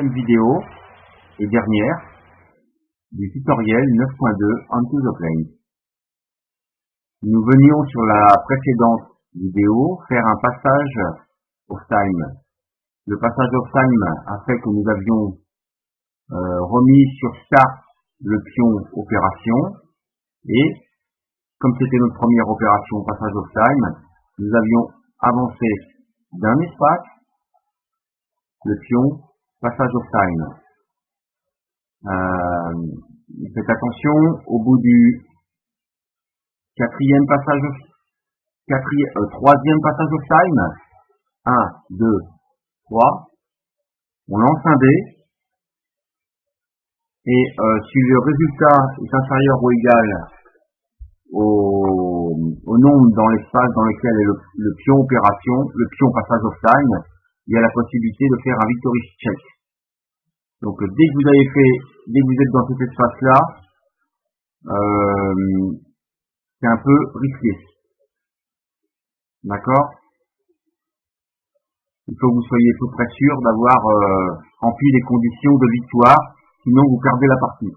5e vidéo et dernière du tutoriel 9.2 Onto the Plane. Nous venions sur la précédente vidéo faire un passage of time. Le passage of time a fait que nous avions remis sur start le pion opération et comme c'était notre première opération passage of time, nous avions avancé d'un espace le pion passage of time. Faites attention, au bout du troisième passage of time, 1, 2, 3, on lance un dé et si le résultat est inférieur ou égal au nombre dans l'espace dans lequel est le pion opération, le pion passage of time, il y a la possibilité de faire un victory check. Donc dès que vous êtes dans cet espace-là, c'est un peu risqué. D'accord? Il faut que vous soyez tout près sûr d'avoir rempli les conditions de victoire, sinon vous perdez la partie.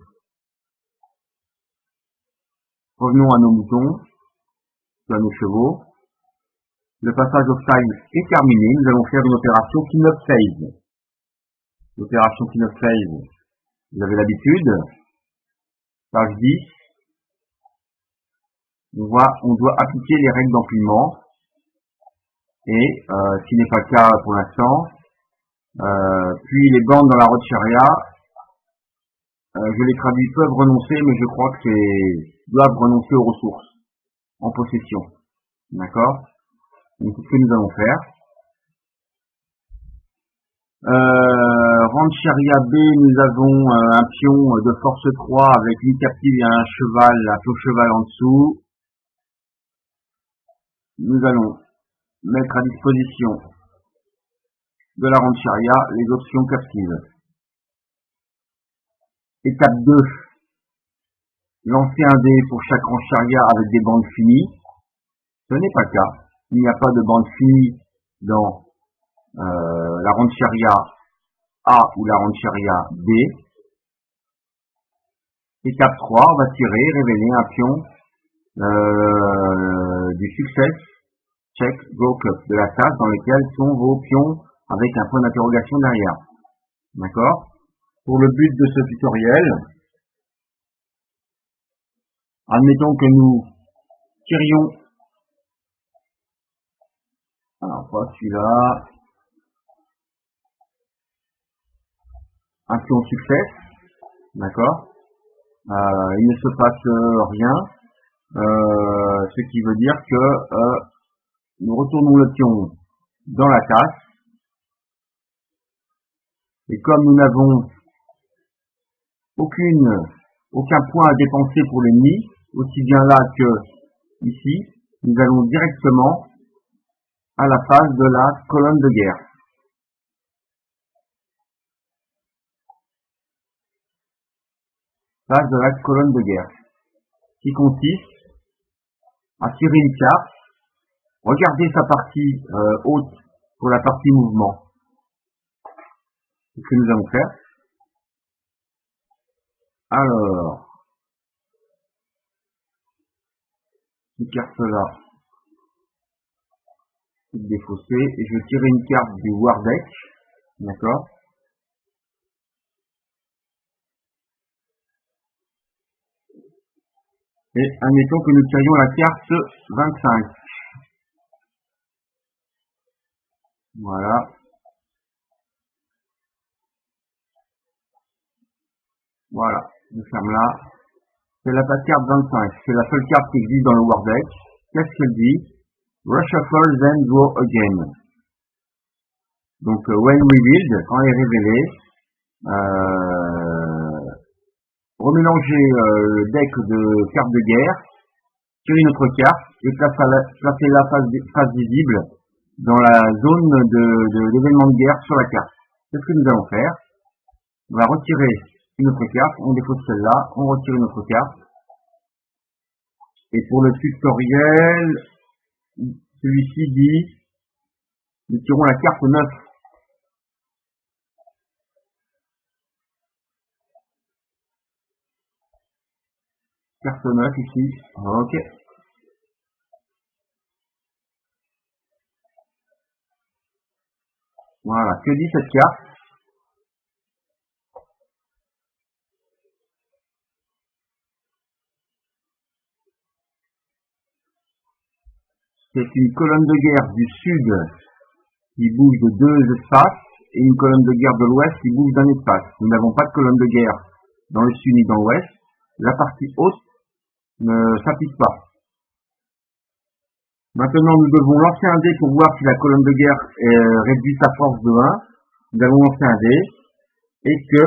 Revenons à nos moutons, à nos chevaux. Le passage of time est terminé. Nous allons faire une opération clean-up phase. L'opération clean-up phase, vous avez l'habitude. Page 10. On doit appliquer les règles d'empilement. Et, ce qui n'est pas le cas pour l'instant, puis les bandes dans la road sharia, je les traduis peuvent renoncer, mais je crois que doivent renoncer aux ressources en possession. D'accord? Donc c'est ce que nous allons faire. Ranch sharia B, nous avons un pion de force 3 avec une captive et un faux cheval en dessous. Nous allons mettre à disposition de la ranch sharia les options captives. Étape 2. Lancer un dé pour chaque ranch sharia avec des bandes finies. Ce n'est pas le cas. Il n'y a pas de bande finie dans la ranch sharia A ou la ranch sharia B. Étape 3, on va tirer, révéler un pion du succès, check, go club, de la table dans lesquelles sont vos pions avec un point d'interrogation derrière. D'accord? Pour le but de ce tutoriel, admettons que nous tirions, alors pas celui-là, un pion succès, d'accord? Il ne se passe rien, ce qui veut dire que nous retournons le pion dans la casse, et comme nous n'avons aucun point à dépenser pour l'ennemi, aussi bien là que ici, nous allons directement à la phase de la colonne de guerre. Phase de la colonne de guerre, qui consiste à tirer une carte, regarder sa partie haute pour la partie mouvement. C'est ce que nous allons faire. Alors, cette carte-là, est défaussée, et je vais tirer une carte du War Deck, d'accord? Et admettons que nous tirions la carte 25. Voilà. Voilà, je ferme là. C'est la carte 25. C'est la seule carte qui existe dans le War Deck. Qu'est-ce qu'elle dit? Reshuffle, then draw again. Donc, when revealed, quand elle est révélée, remélanger le deck de cartes de guerre, tirer notre carte et placer la face visible dans la zone de l'événement de guerre sur la carte. C'est ce que nous allons faire. On va retirer une autre carte, on défausse celle-là, on retire une autre carte. Et pour le tutoriel, celui-ci dit, nous tirons la carte 9. Carte 9 ici. Ok. Voilà. Que dit cette carte? C'est une colonne de guerre du sud qui bouge de 2 espaces et une colonne de guerre de l'ouest qui bouge d'un espace. Nous n'avons pas de colonne de guerre dans le sud ni dans l'ouest. La partie haute ne s'applique pas. Maintenant, nous devons lancer un dé pour voir si la colonne de guerre réduit sa force de 1. Nous allons lancer un dé et que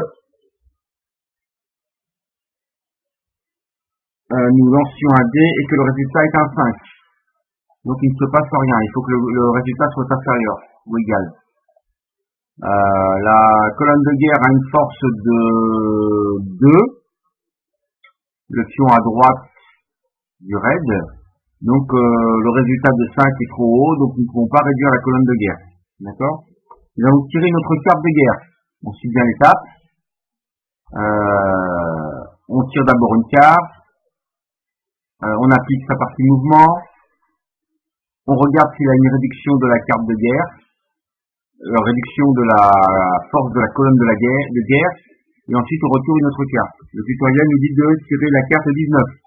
nous lancions un dé et que le résultat est un 5. Donc il ne se passe rien, il faut que le résultat soit inférieur ou égal. La colonne de guerre a une force de 2, le pion à droite du raid, donc le résultat de 5 est trop haut, donc nous ne pouvons pas réduire la colonne de guerre. D'accord? Nous allons tirer notre carte de guerre. On suit bien l'étape. On tire d'abord une carte, on applique sa partie mouvement. On regarde s'il y a une réduction de la carte de guerre, réduction de la force de la colonne de guerre, et ensuite on retourne une autre carte. Le tutoriel nous dit de tirer la carte 19.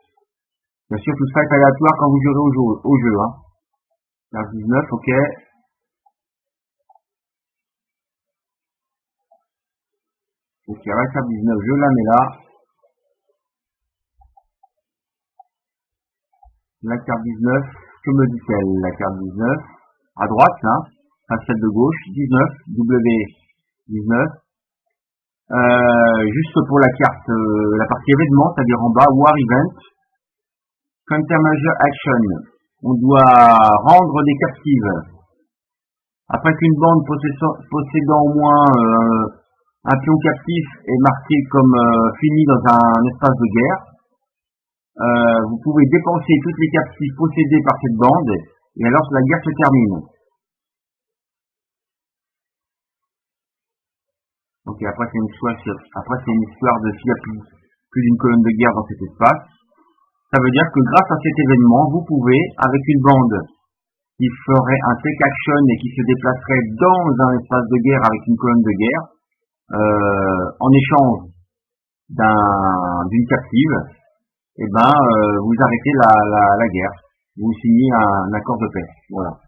Bien sûr, tout ça est aléatoire quand vous jouerez au jeu. Hein. Carte 19, ok. Ok, la carte 19, je la mets là. La carte 19. Que me dit-elle, la carte 19? À droite, hein, à celle de gauche, 19, W19. Juste pour la carte, la partie événement, c'est-à-dire en bas, War Event, Countermeasure Action. On doit rendre des captives. Après qu'une bande possédant au moins un pion captif est marqué comme fini dans un espace de guerre, vous pouvez dépenser toutes les captifs possédées par cette bande, et alors la guerre se termine. Ok, après c'est une histoire de s'il y a plus d'une colonne de guerre dans cet espace. Ça veut dire que grâce à cet événement, vous pouvez, avec une bande qui ferait un take action et qui se déplacerait dans un espace de guerre avec une colonne de guerre, en échange d'une captive, et vous arrêtez la guerre. Vous signez un accord de paix. Voilà.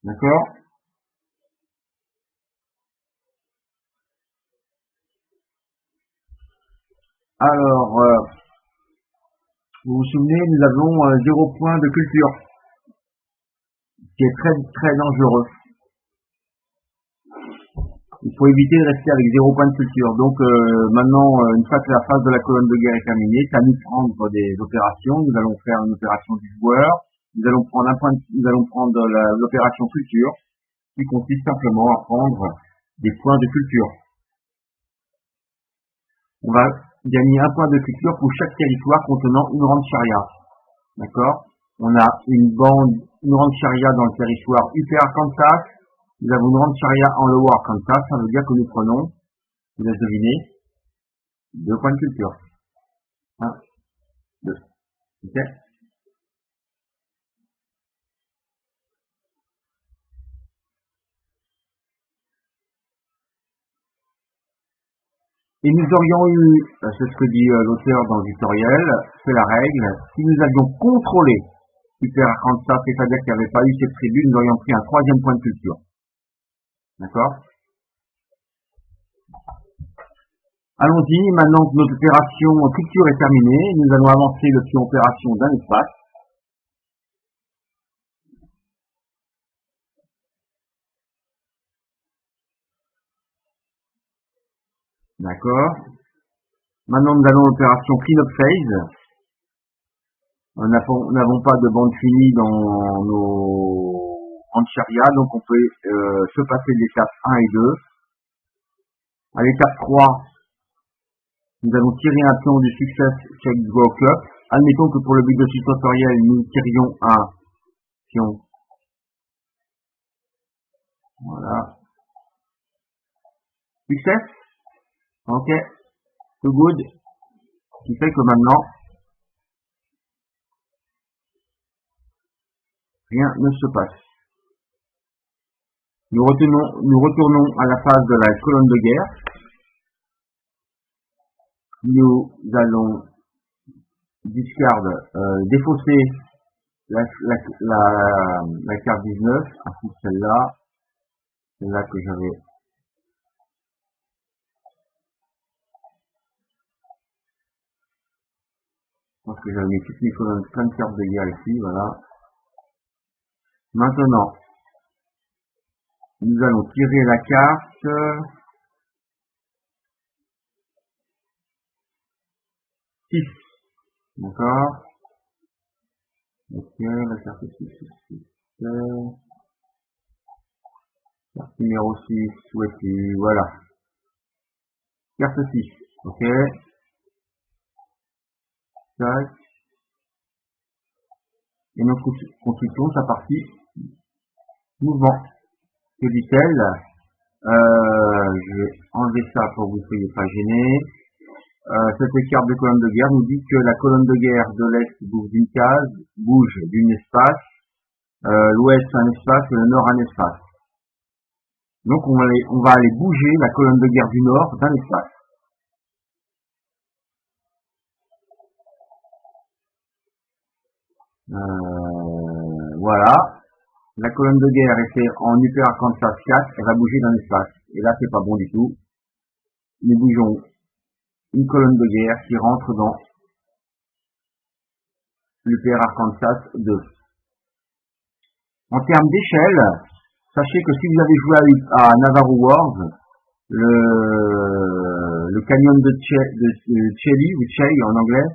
D'accord? Alors, vous vous souvenez, nous avons 0 point de culture, qui est très très dangereux. Il faut éviter de rester avec 0 point de culture. Donc maintenant, une fois que la phase de la colonne de guerre est terminée, c'est à nous de prendre des opérations. Nous allons faire une opération du joueur. Nous allons prendre l'opération culture, qui consiste simplement à prendre des points de culture. On va gagner 1 point de culture pour chaque territoire contenant une rente charia. D'accord? On a une rente charia dans le territoire Upper Arkansas. Nous avons une rente charia en Lower Arkansas. Ça veut dire que nous prenons, vous laisse deviner, 2 points de culture. 1, 2. Ok? Et nous aurions eu, c'est ce que dit l'auteur dans le tutoriel, c'est la règle, si nous avions contrôlé Upper Arkansas, c'est-à-dire qu'il n'y avait pas eu cette tribu, nous aurions pris un 3e point de culture. D'accord? Allons-y, maintenant que notre opération culture est terminée, nous allons avancer le pion opération d'un espace. D'accord? Maintenant, nous allons l'opération clean-up phase. Nous n'avons pas de bande finie dans nos Rancharia, donc on peut se passer de l'étape 1 et 2. À l'étape 3, nous allons tirer un pion du success check go up. Admettons que pour le but de ce tutoriel, nous tirions un pion. Voilà. Success. Ok. Too good. Ce qui fait que maintenant, rien ne se passe. Nous retournons à la phase de la colonne de guerre. Nous allons défausser la carte 19, ainsi que celle-là que j'avais. Je pense que j'avais mis toutes mes colonnes, plein de cartes de guerre ici, voilà. Maintenant, nous allons tirer la carte 6. D'accord. Ok, la carte 6. Carte numéro 6, où es-tu? Voilà. Carte 6. Ok. Tac. Et nous consultons sa partie mouvement. Que dit-elle? Je vais enlever ça pour que vous ne soyez pas gênés. Cette carte de colonne de guerre nous dit que la colonne de guerre de l'Est bouge d'une case, bouge d'une espace, l'Ouest un espace et le Nord un espace. Donc on va aller bouger la colonne de guerre du Nord d'un espace. Voilà. La colonne de guerre était en Upper Arkansas 4, elle va bouger d'un espace. Et là c'est pas bon du tout. Nous bougeons une colonne de guerre qui rentre dans l'Upper Arkansas 2. En termes d'échelle, sachez que si vous avez joué à Navarro Wars, le canyon de Chelly, ou Chey en anglais,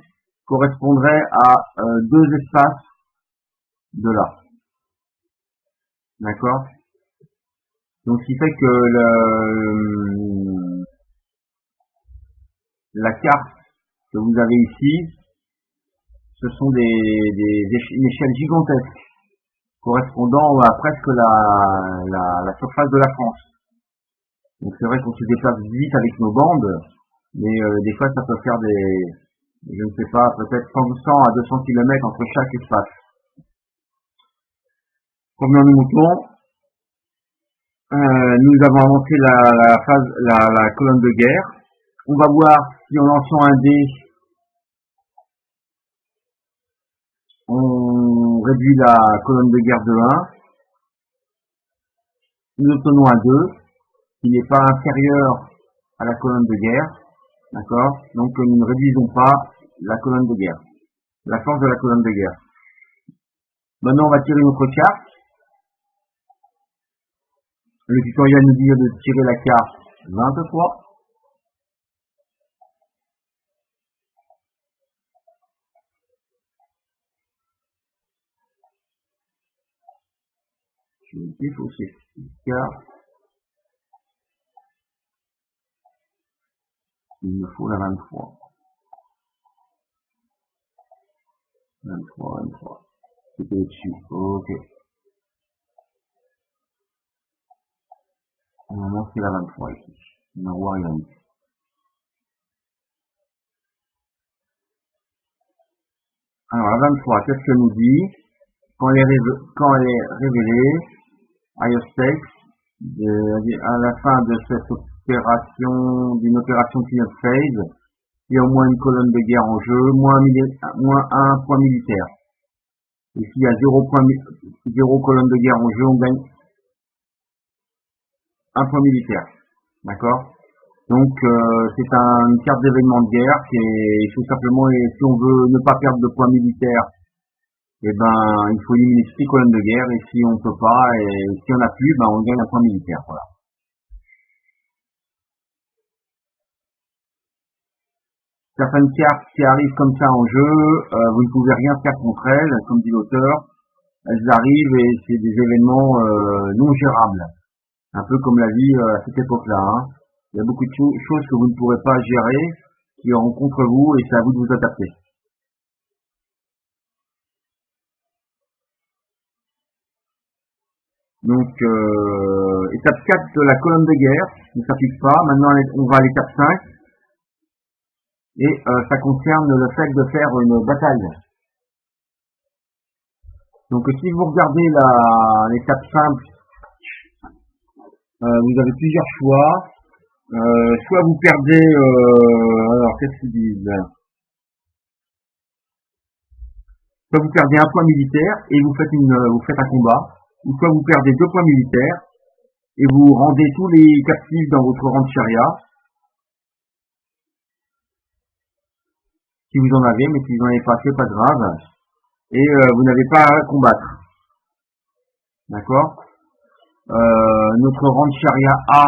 correspondrait à 2 espaces de là. D'accord? Donc, ce qui fait que la carte que vous avez ici, ce sont une échelle gigantesque, correspondant à presque la surface de la France. Donc c'est vrai qu'on se déplace vite avec nos bandes, mais des fois ça peut faire je ne sais pas, peut-être 100 à 200 km entre chaque espace. Combien nous moutons? Nous avons avancé la colonne de guerre. On va voir si en lançant un dé, on réduit la colonne de guerre de 1. Nous obtenons un 2, qui n'est pas inférieur à la colonne de guerre. D'accord? Donc nous ne réduisons pas la colonne de guerre, la force de la colonne de guerre. Maintenant on va tirer notre carte. Le tutoriel nous dit de tirer la carte 20 fois. Je vais défausser cette carte. Il me faut la 23. 23. C'était au-dessus. Ok. Normalement, c'est la 23 ici. On va voir ici. Alors, la 23, qu'est-ce qu'elle nous dit? Quand elle est révélée, higher stakes, à la fin de cette opération, d'une opération clean phase, il y a au moins une colonne de guerre en jeu, moins 1 point militaire. Et s'il y a 0 colonne de guerre en jeu, on gagne 1 point militaire. D'accord? Donc c'est une carte d'événement de guerre qui est tout simplement, si on veut ne pas perdre de points militaires, eh ben il faut éliminer toutes les colonnes de guerre, et si on peut pas, et si on n'a plus, ben on gagne un point militaire. Voilà. Certaines cartes qui arrivent comme ça en jeu, vous ne pouvez rien faire contre elles, comme dit l'auteur. Elles arrivent et c'est des événements non gérables. Un peu comme la vie à cette époque-là. Hein. Il y a beaucoup de choses que vous ne pourrez pas gérer, qui auront contre vous, et c'est à vous de vous adapter. Donc, étape 4 de la colonne de guerre, ne s'applique pas. Maintenant, on va à l'étape 5. et ça concerne le fait de faire une bataille. Donc si vous regardez l'étape simple, vous avez plusieurs choix. Soit vous perdez, alors qu'est-ce qu'ils disent? Soit vous perdez un point militaire et vous faites un combat, ou soit vous perdez 2 points militaires et vous rendez tous les captifs dans votre rang de charia, si vous en avez, mais si vous n'en avez pas, c'est pas grave, et vous n'avez pas à combattre. D'accord? Notre rang de charia A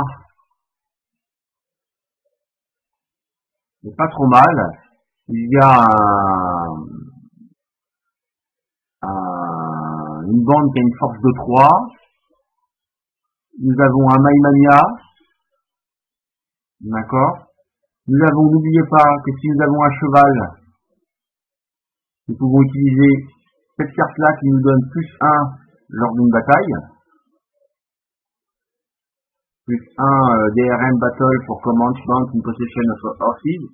n'est pas trop mal. Il y a une bande qui a une force de 3. Nous avons un Maïmania. D'accord? N'oubliez pas que si nous avons un cheval, nous pouvons utiliser cette carte-là qui nous donne +1 lors d'une bataille. +1 DRM Battle for Command Bank in Possession of Horses.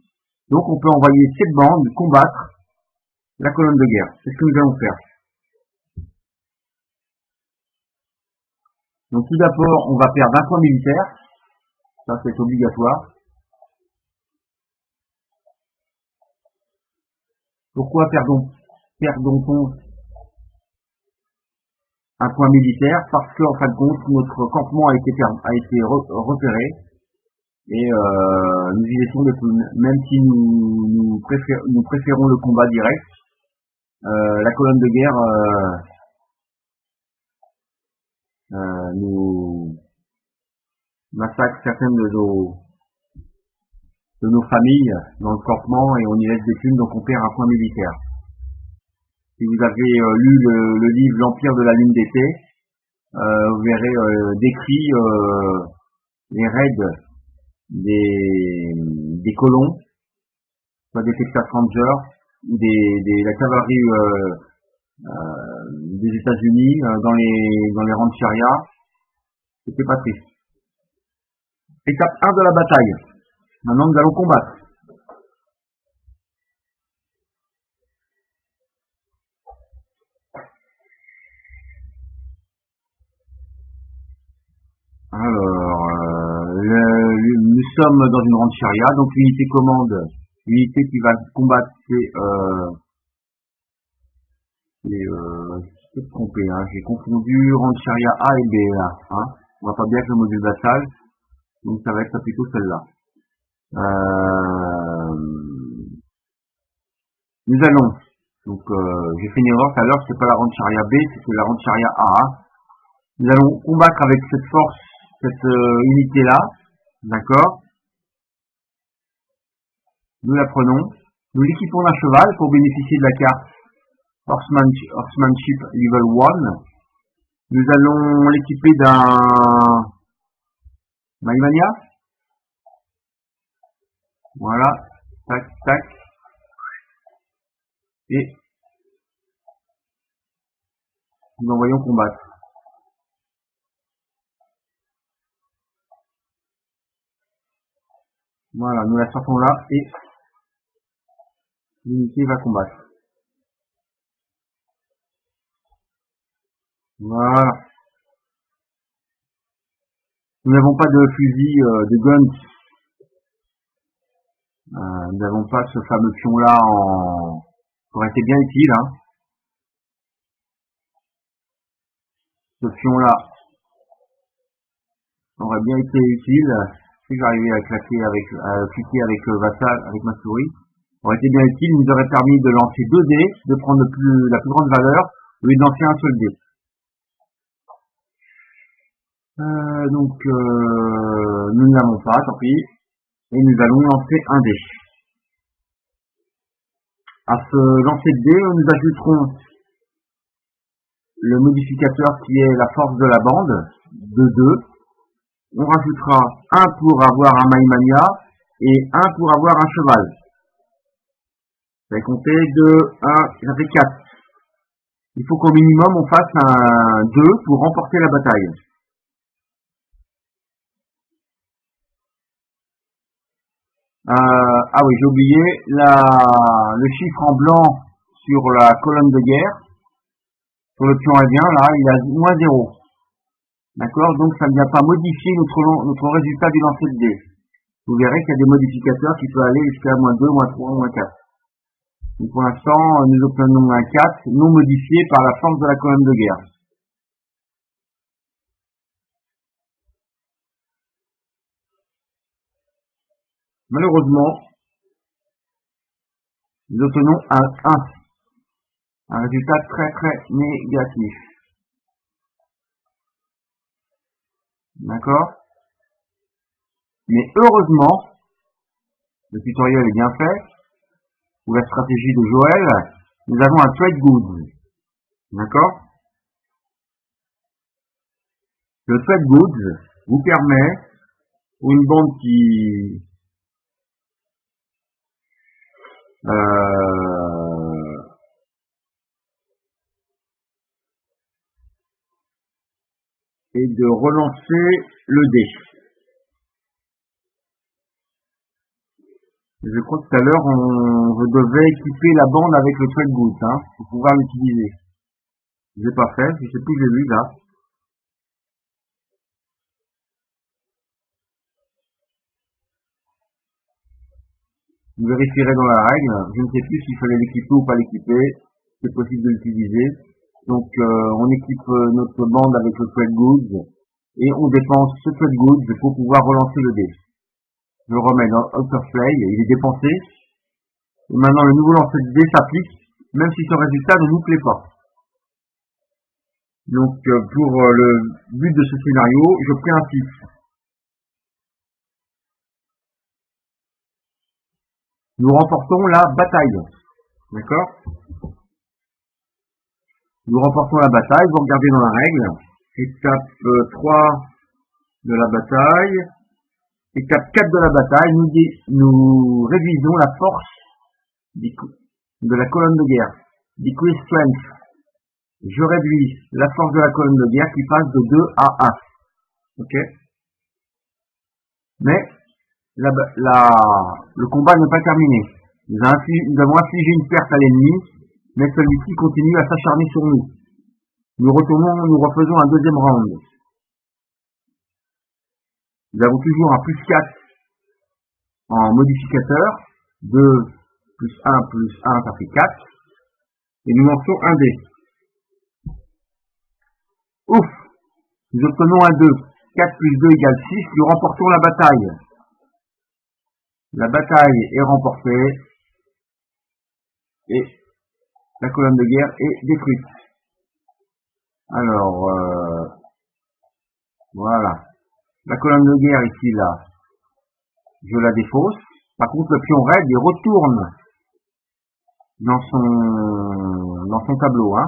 Donc on peut envoyer cette bande combattre la colonne de guerre. C'est ce que nous allons faire. Donc tout d'abord, on va perdre un point militaire. Ça, c'est obligatoire. Pourquoi perdons-on un point militaire? Parce qu'en fin de compte, notre campement a été repéré et nous y laissons des poules. Même si nous préférons le combat direct, la colonne de guerre nous massacre certaines de nos familles dans le campement et on y laisse des plumes, donc on perd un point militaire. Si vous avez lu le livre L'Empire de la Lune d'été, vous verrez décrit les raids des colons, soit des Texas Rangers ou la cavalerie des États-Unis dans les rangs de charia. C'était pas triste. Étape 1 de la bataille. Maintenant, nous allons combattre. Alors, nous sommes dans une grande charia, donc l'unité commande, l'unité qui va combattre, je peux me tromper, hein, j'ai confondu rang de charia A et B là, hein. On va pas bien avec le module vassal, donc ça va être plutôt celle-là. Nous allons, donc j'ai fait une erreur tout à l'heure, c'est pas la rang de charia B, c'est la rang de charia A. Nous allons combattre avec cette force, cette unité-là, d'accord? Nous la prenons, nous l'équipons d'un cheval pour bénéficier de la carte Horsemanship Level 1. Nous allons l'équiper d'un Maïmania. Voilà, tac, tac. Et nous envoyons combattre. Voilà, nous la sortons là et l'unité va combattre. Voilà. Nous n'avons pas de fusil, de guns. Nous n'avons pas ce fameux pion là ça aurait été bien utile, hein. Ce pion là aurait bien été utile. Si j'arrivais à cliquer avec Vassal, avec ma souris, aurait été bien utile. Il nous aurait permis de lancer 2 dés, de prendre la plus grande valeur, au lieu de lancer un seul dé. Donc nous ne l'avons pas, tant pis, et nous allons lancer un dé. À ce lancer de dé, nous ajouterons le modificateur qui est la force de la bande, de 2. On rajoutera 1 pour avoir un Maïmania et 1 pour avoir un cheval. Ça va compter 2, 1, ça fait 4. Il faut qu'au minimum on fasse un 2 pour remporter la bataille. Ah oui, j'ai oublié le chiffre en blanc sur la colonne de guerre, sur le pion indien, là, il a -0. D'accord? Donc ça ne vient pas modifier notre résultat du lancer de dés. Vous verrez qu'il y a des modificateurs qui peuvent aller jusqu'à -2, -3, -4. Donc pour l'instant, nous obtenons un 4 non modifié par la force de la colonne de guerre. Malheureusement, nous obtenons un 1. Un résultat très très négatif. D'accord? Mais heureusement, le tutoriel est bien fait, ou la stratégie de Joël, nous avons un trade goods. D'accord? Le trade goods vous permet, pour une bande qui et de relancer le dé. Je crois que tout à l'heure, on devait équiper la bande avec le trade goods, hein, pour pouvoir l'utiliser. Je l'ai pas fait, je sais plus, j'ai vu là. Vous vérifierez dans la règle. Je ne sais plus s'il fallait l'équiper ou pas l'équiper. C'est possible de l'utiliser. Donc, on équipe notre bande avec le trade goods et on dépense ce trade goods pour pouvoir relancer le dé. Je le remets dans Out of Play, il est dépensé. Et maintenant, le nouveau lancer de dé s'applique, même si ce résultat ne nous plaît pas. Donc, pour le but de ce scénario, je principe. Nous remportons la bataille. D'accord? Nous remportons la bataille, vous regardez dans la règle. Étape 3 de la bataille. Étape 4 de la bataille, nous réduisons la force de la colonne de guerre. Decrease strength. Je réduis la force de la colonne de guerre qui passe de 2 à 1. Ok? Mais le combat n'est pas terminé. Nous avons infligé une perte à l'ennemi, mais celui-ci continue à s'acharner sur nous. Nous refaisons un deuxième round. Nous avons toujours un +4 en modificateur. 2 plus 1 plus 1, ça fait 4. Et nous lançons un dé. Ouf! Nous obtenons un 2. 4 plus 2 égale 6. Nous remportons la bataille. La bataille est remportée. Et la colonne de guerre est détruite. Alors, voilà. La colonne de guerre ici, là, je la défausse. Par contre, le pion raid, il retourne dans son tableau, hein.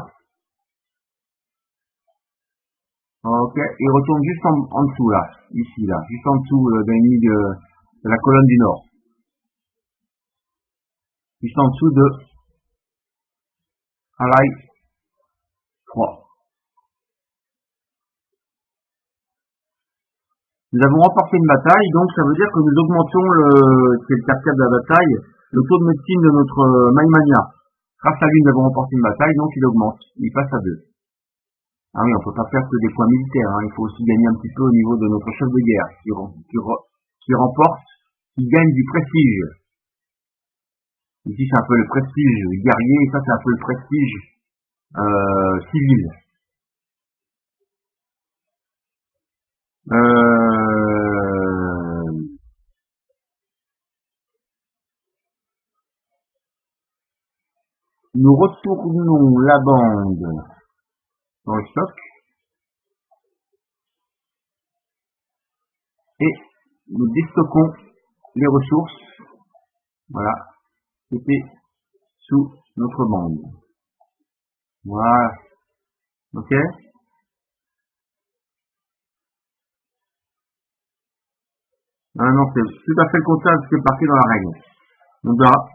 Ok, il retourne juste en dessous, là, ici, là, juste en dessous de l'ennemi de la colonne du nord. Juste en dessous de Ally 3. Nous avons remporté une bataille, donc ça veut dire que nous augmentons c'est le 4 de la bataille, le taux de médecine de notre Maimania. Grâce à lui, nous avons remporté une bataille, donc il augmente. Il passe à 2. Ah oui, on peut pas faire que des points militaires, hein. Il faut aussi gagner un petit peu au niveau de notre chef de guerre, qui remporte, qui gagne du prestige. Ici, c'est un peu le prestige guerrier, et ça, c'est un peu le prestige civil. Nous retournons la bande dans le stock et nous déstockons les ressources, voilà, qui étaient sous notre bande. Voilà. Ok? Ah non, c'est tout à fait le contraire de ce qui est parti dans la règle. On doit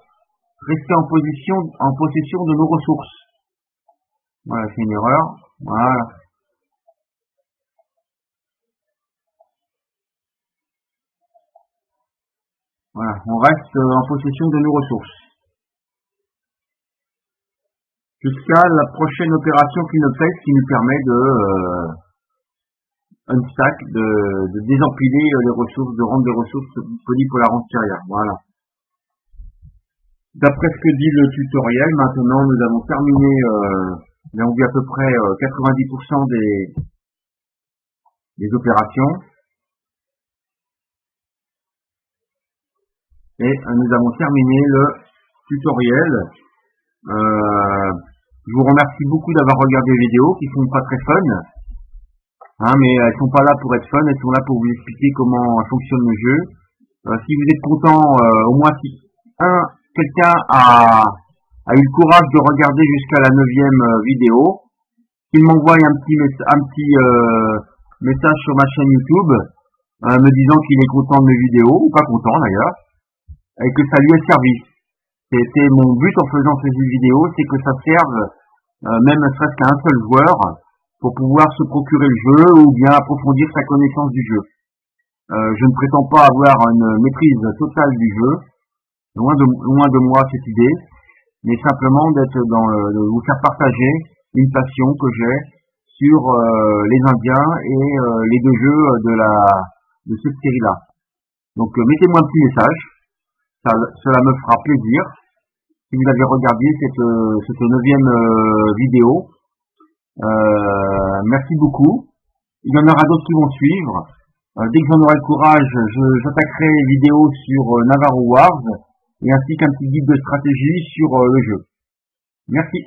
rester en possession de nos ressources. Voilà, c'est une erreur. Voilà. Voilà, on reste en possession de nos ressources. Jusqu'à la prochaine opération Cleanup qui nous permet de unstack, de désempiler les ressources, de rendre les ressources disponibles pour la rentière. Voilà. D'après ce que dit le tutoriel, maintenant nous avons terminé, nous avons vu à peu près 90% des opérations. Et nous avons terminé le tutoriel. Je vous remercie beaucoup d'avoir regardé les vidéos qui sont pas très fun, hein, mais elles sont pas là pour être fun, elles sont là pour vous expliquer comment fonctionne le jeu. Si vous êtes content, au moins si quelqu'un a eu le courage de regarder jusqu'à la 9e vidéo, qu'il m'envoie un petit message sur ma chaîne YouTube me disant qu'il est content de mes vidéos, ou pas content d'ailleurs, et que ça lui ait servi. C'était mon but en faisant ces vidéos, c'est que ça serve même ne serait-ce qu'à un seul joueur pour pouvoir se procurer le jeu ou bien approfondir sa connaissance du jeu. Je ne prétends pas avoir une maîtrise totale du jeu, loin de moi cette idée, mais simplement de vous faire partager une passion que j'ai sur les Indiens et les deux jeux de cette série-là. Donc mettez-moi un petit message, cela me fera plaisir. Si vous avez regardé cette 9e vidéo, merci beaucoup. Il y en aura d'autres qui vont suivre. Dès que j'en aurai le courage, j'attaquerai les vidéos sur Navarro Wars et ainsi qu'un petit guide de stratégie sur le jeu. Merci.